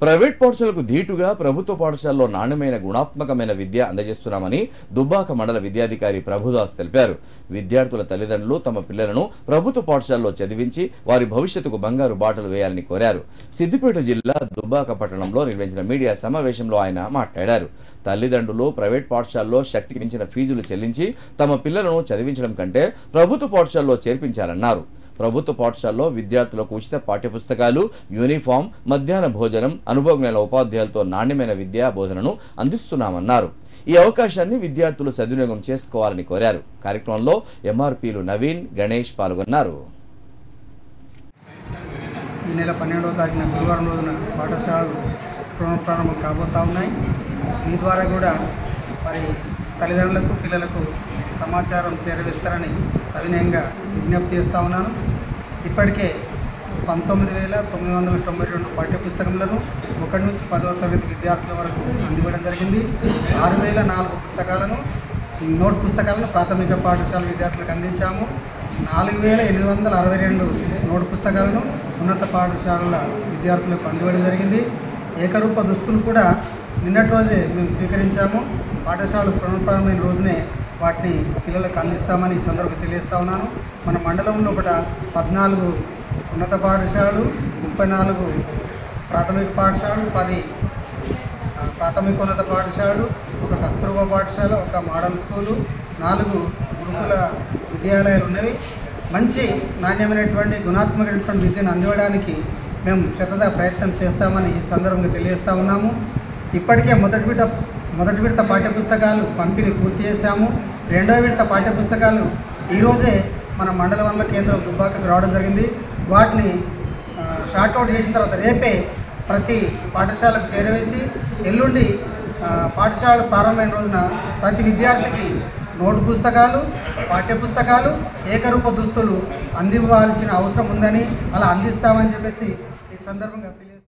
Private పాఠశాలకు ధీటుగా ప్రభుత్వ పాఠశాలలో నాణ్యమైన గుణాత్మకమైన విద్య అందజేస్తున్నామని దుబ్బాక మండల విద్యాధికారి ప్రభుదాస్ తెలిపారు. విద్యార్థుల తల్లిదండ్రులు తమ పిల్లలను ప్రభుత్వ పాఠశాలలో చదివించి వారి భవిష్యత్తుకు బంగారు బాటలు వేయాలని కోరారు. సిద్దిపేట జిల్లా దుబ్బాక పట్టణంలో నిర్వహించిన మీడియా సమావేశంలో ఆయన మాట్లాడారు. తల్లిదండ్రులు ప్రైవేట్ పాఠశాలలో శక్తికి మించిన ఫీజులు చెల్లించి తమ పిల్లలను చదివించడం కంటే ప్రభుత్వ పాఠశాలలో చేర్పించాలన్నారు. ప్రభుత్వ పాఠశాలలో విద్యార్థులకు ఉచిత పాఠ్యపుస్తకాలు, యూనిఫామ్, మధ్యాహ్న భోజనం, అనుభవజ్ఞుల ఉపాధ్యాయులతో నాణ్యమైన విద్యా బోధనను అందిస్తున్నామన్నారు. ఈ అవకాశాన్ని విద్యార్థులు సద్వినియోగం చేసుకోవాలని కోరారు. కార్యక్రమంలో ఎంఆర్పీలు నవీన్, గణేష్ పాల్గొన్నారు. ఈ నెల 12వ తారీఖున గురువారం రోజున పాఠశాలలు పునఃప్రారంభం కాబోతా ఉన్నాయి. మీ ద్వారా కూడా మరి తల్లిదండ్రులకు, పిల్లలకు సమాచారం చేరవేస్తారని సవినయంగా విజ్ఞప్తి చేస్తూ ఉన్నాను. ఇప్పటికే 19,992 పాఠ్యపుస్తకములను 1 నుంచి 10వ తరగతి విద్యార్థుల వరకు అందివ్వడం జరిగింది. 6,004 పుస్తకాలను, నోట్ పుస్తకాలను ప్రాథమిక పాఠశాల విద్యార్థులకు అందించాము. 4,862 నోట్ పుస్తకాలను ఉన్నత పాఠశాలల విద్యార్థులకు అందివ్వడం జరిగింది. ఏకరూప దుస్తులు కూడా నిన్నటి రోజే మేము స్వీకరించాము. పాఠశాలలు పునఃప్రారంభమైన రోజునే వాటిని పిల్లలకు అందిస్తామని ఈ సందర్భంగా తెలియజేస్తా ఉన్నాను. మన మండలంలో 14 ఉన్నత పాఠశాలలు, 34 ప్రాథమిక పాఠశాలలు, 10 ప్రాథమికోన్నత పాఠశాలలు, 1 కస్తూర్బా పాఠశాల, 1 మోడల్ స్కూలు, 4 గురుకుల విద్యాలయాలు ఉన్నవి. మంచి నాణ్యమైనటువంటి గుణాత్మకమైనటువంటి విద్యను అందివ్వడానికి మేము శతదా ప్రయత్నం చేస్తామని ఈ సందర్భంగా తెలియజేస్తూ ఉన్నాము. ఇప్పటికే మొదటి విడత పాఠ్యపుస్తకాలు పంపిణీ పూర్తి చేశాము. రెండవ విడత పాఠ్యపుస్తకాలు ఈరోజే మన మండల వనరుల కేంద్రం దుబ్బాకకు రావడం జరిగింది. వాటిని షార్ట్అవుట్ చేసిన తర్వాత రేపే ప్రతి పాఠశాలకు చేరవేసి ఎల్లుండి పాఠశాలలు ప్రారంభమైన రోజున ప్రతి విద్యార్థికి నోటు పుస్తకాలు, పాఠ్యపుస్తకాలు, ఏకరూప దుస్తులు అందివ్వాల్సిన అవసరం ఉందని, అలా అందిస్తామని చెప్పేసి ఈ సందర్భంగా తెలియజేస్తాను.